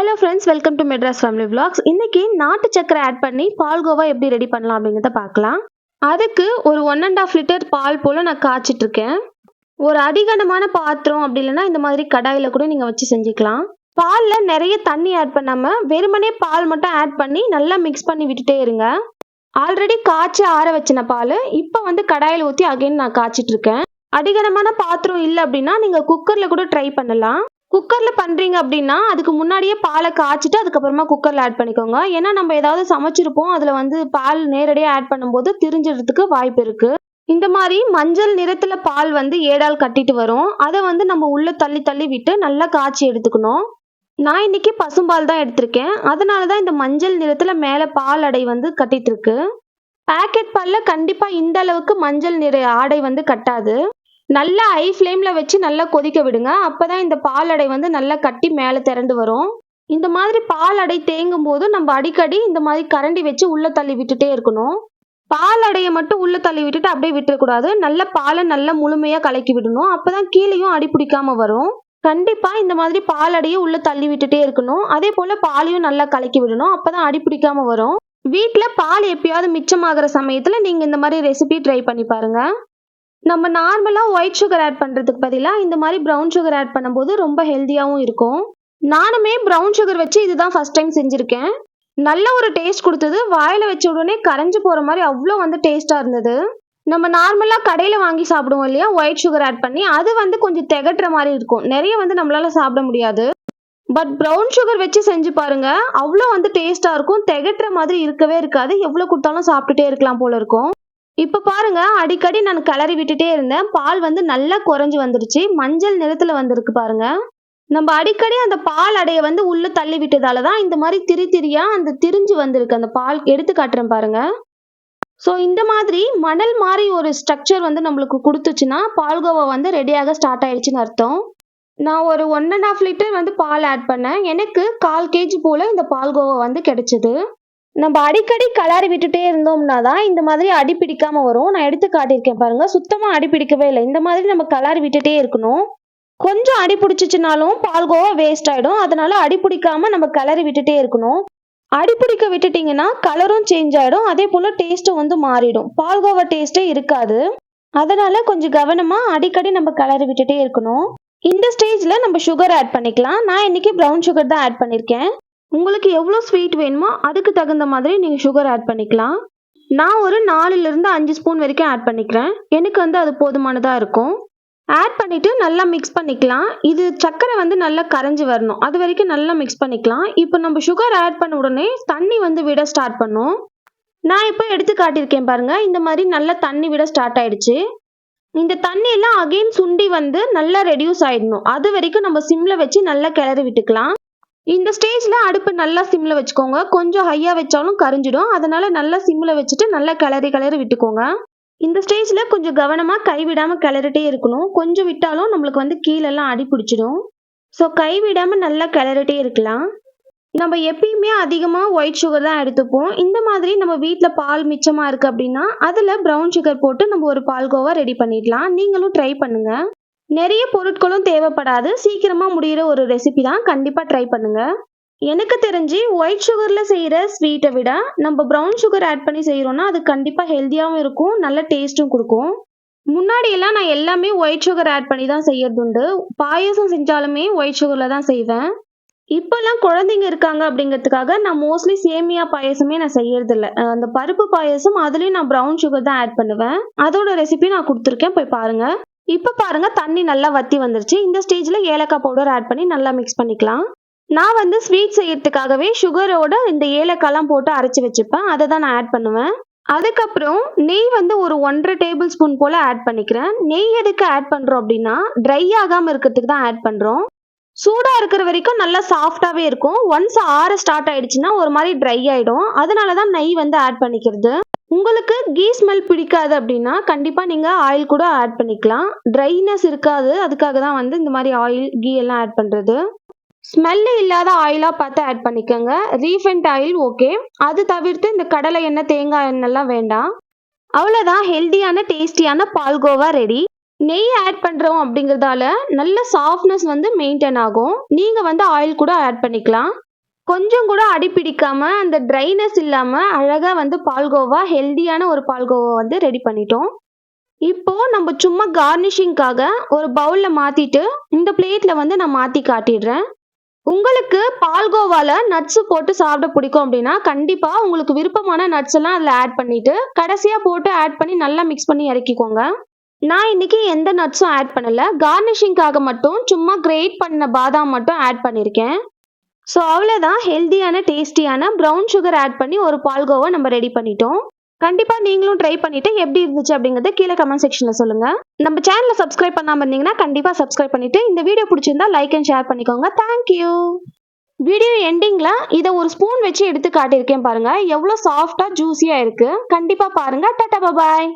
Hello friends, welcome to Madras family vlogs. இன்னைக்கு நாட்டு சக்கரை ஆட் பண்ணி பால்கோவா எப்படி ரெடி பண்ணலாம் அப்படிங்கிறத பார்க்கலாம். அதுக்கு ஒரு 1.5 லிட்டர் பால் போல் நான் காய்ச்சிட்டு இருக்கேன். ஒரு அடிகனமான பாத்திரம் அப்படி இல்லைன்னா இந்த மாதிரி கடாயில் கூட நீங்கள் வச்சு செஞ்சுக்கலாம். பாலில் நிறைய தண்ணி ஆட் பண்ணாமல் வெறுமனே பால் மட்டும் ஆட் பண்ணி நல்லா மிக்ஸ் பண்ணி விட்டுட்டே இருங்க. ஆல்ரெடி காய்ச்சி ஆற வச்சின பால் இப்போ கடாயில் ஊற்றி அகைன் நான் காய்ச்சிட்டு இருக்கேன். அடிகனமான பாத்திரம் இல்லை அப்படின்னா நீங்கள் குக்கரில் கூட ட்ரை பண்ணலாம். குக்கரில் பண்ணுறீங்க அப்படின்னா அதுக்கு முன்னாடியே பாலை காய்ச்சிட்டு அதுக்கப்புறமா குக்கரில் ஆட் பண்ணிக்கோங்க. ஏன்னா நம்ம ஏதாவது சமைச்சிருப்போம், அதில் பால் நேரடியாக ஆட் பண்ணும்போது திரிஞ்சிடுறதுக்கு வாய்ப்பு இருக்குது. இந்த மாதிரி மஞ்சள் நிறத்தில் பால் ஏடால் கட்டிட்டு வரும். அதை நம்ம உள்ளே தள்ளி தள்ளி விட்டு நல்லா காய்ச்சி எடுத்துக்கணும். நான் இன்னைக்கு பசும்பால் தான் எடுத்திருக்கேன். அதனால தான் இந்த மஞ்சள் நிறத்தில் மேலே பால் அடை கட்டிட்டு இருக்கு. பேக்கெட் பாலில் கண்டிப்பாக இந்த அளவுக்கு மஞ்சள் நிற ஆடை கட்டாது. நல்லா ஹை ஃப்ளேமில் வச்சு நல்லா கொதிக்க விடுங்க. அப்போ தான் இந்த பால் அடை நல்லா கட்டி மேலே திரண்டு வரும். இந்த மாதிரி பால் அடை தேங்கும் போது நம்ம அடிக்கடி இந்த மாதிரி கரண்டி வச்சு உள்ளே தள்ளி விட்டுட்டே இருக்கணும். பால் அடையை மட்டும் உள்ளே தள்ளி விட்டுட்டு அப்படியே விட்டுறக்கூடாது. நல்ல பாலை நல்லா முழுமையாக கலக்கி விடணும். அப்போ தான் கீழேயும் அடி பிடிக்காம வரும். கண்டிப்பாக இந்த மாதிரி பால் அடையை உள்ளே தள்ளி விட்டுட்டே இருக்கணும். அதே போல் பாலையும் நல்லா கலக்கி விடணும். அப்போ தான் அடி பிடிக்காம வரும். வீட்டில் பால் எப்பயாவது மிச்சமாகிற சமயத்தில் நீங்கள் இந்த மாதிரி ரெசிபி ட்ரை பண்ணி பாருங்கள். நம்ம நார்மலாக ஒயிட் சுகர் ஆட் பண்ணுறதுக்கு பதிலாக இந்த மாதிரி ப்ரௌன் சுகர் ஆட் பண்ணும்போது ரொம்ப ஹெல்த்தியாகவும் இருக்கும். நானுமே ப்ரௌன் சுகர் வச்சு இதுதான் ஃபர்ஸ்ட் டைம் செஞ்சுருக்கேன். நல்ல ஒரு டேஸ்ட் கொடுத்தது. வாயில் வச்ச உடனே கரைஞ்சு போகிற மாதிரி அவ்வளோ டேஸ்ட்டாக இருந்தது. நம்ம நார்மலாக கடையில் வாங்கி சாப்பிடுவோம் இல்லையா, ஒயிட் சுகர் ஆட் பண்ணி, அது கொஞ்சம் திகட்டுற மாதிரி இருக்கும். நிறைய நம்மளால சாப்பிட முடியாது. பட் ப்ரௌன் சுகர் வச்சு செஞ்சு பாருங்க, அவ்வளோ டேஸ்ட்டாக இருக்கும். திகட்டுற மாதிரி இருக்கவே இருக்காது. எவ்வளோ கொடுத்தாலும் சாப்பிட்டுட்டே இருக்கலாம் போல இருக்கும். இப்போ பாருங்க, அடிக்கடி நான் கிளறி விட்டுட்டே இருந்தேன். பால் நல்லா குறைஞ்சு வந்துருச்சு. மஞ்சள் நிறத்தில் வந்திருக்கு பாருங்க. நம்ம அடிக்கடி அந்த பால் அடையை உள்ள தள்ளி விட்டதால தான் இந்த மாதிரி திரியா திரிஞ்சு வந்திருக்கு. அந்த பால் எடுத்து காட்டுறேன் பாருங்க. ஸோ இந்த மாதிரி மணல் மாதிரி ஒரு ஸ்ட்ரக்சர் நம்மளுக்கு கொடுத்துச்சுன்னா பால்கோவா ரெடியாக ஸ்டார்ட் ஆயிடுச்சுன்னு அர்த்தம். நான் ஒரு 1.5 லிட்டர் பால் ஆட் பண்ணேன். எனக்கு 1/4 kg போல இந்த பால்கோவா கிடைச்சது. நம்ம அடிக்கடி கலரி விட்டுட்டே இருந்தோம்னா தான் இந்த மாதிரி அடி பிடிக்காம வரும். நான் எடுத்து காட்டியிருக்கேன் பாருங்க, சுத்தமாக அடி பிடிக்கவே இல்லை. இந்த மாதிரி நம்ம கலரி விட்டுட்டே இருக்கணும். கொஞ்சம் அடி பிடிச்சிச்சுனாலும் பால்கோவா வேஸ்ட் ஆகிடும். அதனால அடி பிடிக்காம நம்ம கலரி விட்டுட்டே இருக்கணும். அடி பிடிக்க விட்டுட்டிங்கன்னா கலரும் சேஞ்ச் ஆகிடும். அதே போல் டேஸ்ட்டும் மாறிடும். பால்கோவா டேஸ்ட்டே இருக்காது. அதனால கொஞ்சம் கவனமாக அடிக்கடி நம்ம கலரி விட்டுட்டே இருக்கணும். இந்த ஸ்டேஜில் நம்ம சுகர் ஆட் பண்ணிக்கலாம். நான் இன்னைக்கு ப்ரௌன் சுகர் தான் ஆட் பண்ணியிருக்கேன். உங்களுக்கு எவ்வளோ ஸ்வீட் வேணுமோ அதுக்கு தகுந்த மாதிரி நீங்கள் சுகர் ஆட் பண்ணிக்கலாம். நான் ஒரு 4லிருந்து 5 ஸ்பூன் வரைக்கும் ஆட் பண்ணிக்கிறேன். எனக்கு அது போதுமானதாக இருக்கும். ஆட் பண்ணிவிட்டு நல்லா மிக்ஸ் பண்ணிக்கலாம். இது சர்க்கரை நல்லா கரைஞ்சி வரணும். அது வரைக்கும் நல்லா மிக்ஸ் பண்ணிக்கலாம். இப்போ நம்ம சுகர் ஆட் பண்ண உடனே தண்ணி விட ஸ்டார்ட் பண்ணும். நான் இப்போ எடுத்து காட்டியிருக்கேன் பாருங்கள். இந்த மாதிரி நல்லா தண்ணி விட ஸ்டார்ட் ஆயிடுச்சு. இந்த தண்ணியெல்லாம் அகெயின் சுண்டி நல்லா ரெடியூஸ் ஆகிடணும். அது வரைக்கும் நம்ம சிம்மில் வச்சு நல்லா கிளறி விட்டுக்கலாம். இந்த ஸ்டேஜில் அடுப்பு நல்லா சிம்மில் வச்சுக்கோங்க. கொஞ்சம் ஹையாக வச்சாலும் கரிஞ்சிடும். அதனால் நல்லா சிம்மில் வச்சுட்டு நல்லா கிளறி விட்டுக்கோங்க. இந்த ஸ்டேஜில் கொஞ்சம் கவனமாக கைவிடாமல் கிளறிட்டே இருக்கணும். கொஞ்சம் விட்டாலும் நம்மளுக்கு கீழெல்லாம் அடி பிடிச்சிடும். ஸோ கைவிடாமல் நல்லா கிளறிட்டே இருக்கலாம். நம்ம எப்பயுமே அதிகமாக ஒயிட் சுகர் தான் எடுத்துப்போம். இந்த மாதிரி நம்ம வீட்டில் பால் மிச்சமாக இருக்குது அப்படின்னா அதில் ப்ரௌன் சுகர் போட்டு நம்ம ஒரு பால்கோவா ரெடி பண்ணிடலாம். நீங்களும் ட்ரை பண்ணுங்கள். நிறைய பொருட்களும் தேவைப்படாது. சீக்கிரமாக முடிகிற ஒரு ரெசிபி தான். கண்டிப்பாக ட்ரை பண்ணுங்கள். எனக்கு தெரிஞ்சு ஒயிட் சுகரில் செய்கிற ஸ்வீட்டை விட நம்ம ப்ரௌன் சுகர் ஆட் பண்ணி செய்கிறோன்னா அது கண்டிப்பாக ஹெல்த்தியாகவும் இருக்கும், நல்ல டேஸ்ட்டும் கொடுக்கும். முன்னாடியெல்லாம் நான் எல்லாமே ஒயிட் சுகர் ஆட் பண்ணி தான் செய்யறதுண்டு. பாயசம் செஞ்சாலுமே ஒயிட் சுகரில் தான் செய்வேன். இப்போல்லாம் குழந்தைங்க இருக்காங்க அப்படிங்கிறதுக்காக நான் மோஸ்ட்லி சேமியா பாயசமே நான் செய்யறதில்ல. அந்த பருப்பு பாயசம் அதுலேயும் நான் ப்ரௌன் சுகர் தான் ஆட் பண்ணுவேன். அதோட ரெசிபி நான் கொடுத்துருக்கேன், போய் பாருங்கள். இப்போ பாருங்க, தண்ணி நல்லா வத்தி வந்துருச்சு. இந்த ஸ்டேஜில் ஏலக்காய் பவுடர் ஆட் பண்ணி நல்லா மிக்ஸ் பண்ணிக்கலாம். நான் ஸ்வீட் செய்யறதுக்காகவே சுகரோட இந்த ஏலக்காய்லாம் போட்டு அரைச்சி வச்சுப்பேன். அதை தான் நான் ஆட் பண்ணுவேன். அதுக்கப்புறம் நெய் ஒரு 1.5 டேபிள் ஸ்பூன் போல் ஆட் பண்ணிக்கிறேன். நெய் எதுக்கு ஆட் பண்ணுறோம் அப்படின்னா ட்ரை ஆகாமல் இருக்கிறதுக்கு தான் ஆட் பண்ணுறோம். சூடாக இருக்கிற வரைக்கும் நல்லா சாஃப்டாகவே இருக்கும். ஒன்ஸ் ஆற ஸ்டார்ட் ஆயிடுச்சுன்னா ஒரு மாதிரி ட்ரை ஆகிடும். அதனால தான் நெய் ஆட் பண்ணிக்கிறது. உங்களுக்கு கீ ஸ்மெல் பிடிக்காது அப்படின்னா கண்டிப்பாக நீங்கள் ஆயில் கூட ஆட் பண்ணிக்கலாம். ட்ரைனஸ் இருக்காது, அதுக்காக தான் இந்த மாதிரி ஆயில் கீ எல்லாம் ஆட் பண்ணுறது. ஸ்மெல்லு இல்லாத ஆயிலாக பார்த்து ஆட் பண்ணிக்கோங்க. Refined oil okay. அது தவிர்த்து இந்த கடலை எண்ணெய், தேங்காய் எண்ணெய்லாம் வேண்டாம். அவ்வளோதான், ஹெல்த்தியான டேஸ்டியான பால்கோவா ரெடி. நெய் ஆட் பண்ணுறோம் அப்படிங்கிறதால நல்ல சாஃப்ட்னஸ் மெயின்டைன் ஆகும். நீங்கள் ஆயில் கூட ஆட் பண்ணிக்கலாம். கொஞ்சம் கூட அடி பிடிக்காம அந்த ட்ரைனஸ் இல்லாம அழகா வந்து பால்கோவா ஹெல்தியான ஒரு பால்கோவா வந்து ரெடி பண்ணிட்டோம். இப்போ நம்ம சும்மா கார்னிஷிங்காக ஒரு பவுல்ல மாத்திட்டு இந்த பிளேட்ல வந்து நான் மாத்தி காட்டிடுறேன். உங்களுக்கு பால்கோவால நட்ஸ் போட்டு சாப்பிட பிடிக்கும் அப்படின்னா கண்டிப்பா உங்களுக்கு விருப்பமான நட்ஸ் எல்லாம் அதுல ஆட் பண்ணிட்டு கடைசியா போட்டு ஆட் பண்ணி நல்லா மிக்ஸ் பண்ணி இறக்கிக்கோங்க. நான் இன்னைக்கு எந்த நட்ஸும் ஆட் பண்ணல. கார்னிஷிங்காக மட்டும் சும்மா கிரேட் பண்ண பாதாம் மட்டும் ஆட் பண்ணியிருக்கேன். ஸோ அவ்வளோதான், ஹெல்தியான டேஸ்டியான ப்ரௌன் சுகர் ஆட் பண்ணி ஒரு பால்கோவா நம்ம ரெடி பண்ணிட்டோம். கண்டிப்பா நீங்களும் ட்ரை பண்ணிட்டு எப்படி இருந்துச்சு அப்படிங்கறத கீழே கமெண்ட் செக்ஷன்ல சொல்லுங்க. நம்ம சேனலை சப்ஸ்கிரைப் பண்ணாம இருந்தீங்கன்னா கண்டிப்பா சப்ஸ்கிரைப் பண்ணிட்டு இந்த வீடியோ பிடிச்சிருந்தா லைக் அண்ட் ஷேர் பண்ணிக்கோங்க. தேங்க்யூ. வீடியோ எண்டிங்ல இதை ஒரு ஸ்பூன் வச்சு எடுத்து காட்டியிருக்கேன் பாருங்க, எவ்வளோ சாஃப்டா ஜூஸியா இருக்கு. கண்டிப்பா பாருங்க. டாடா பாய்.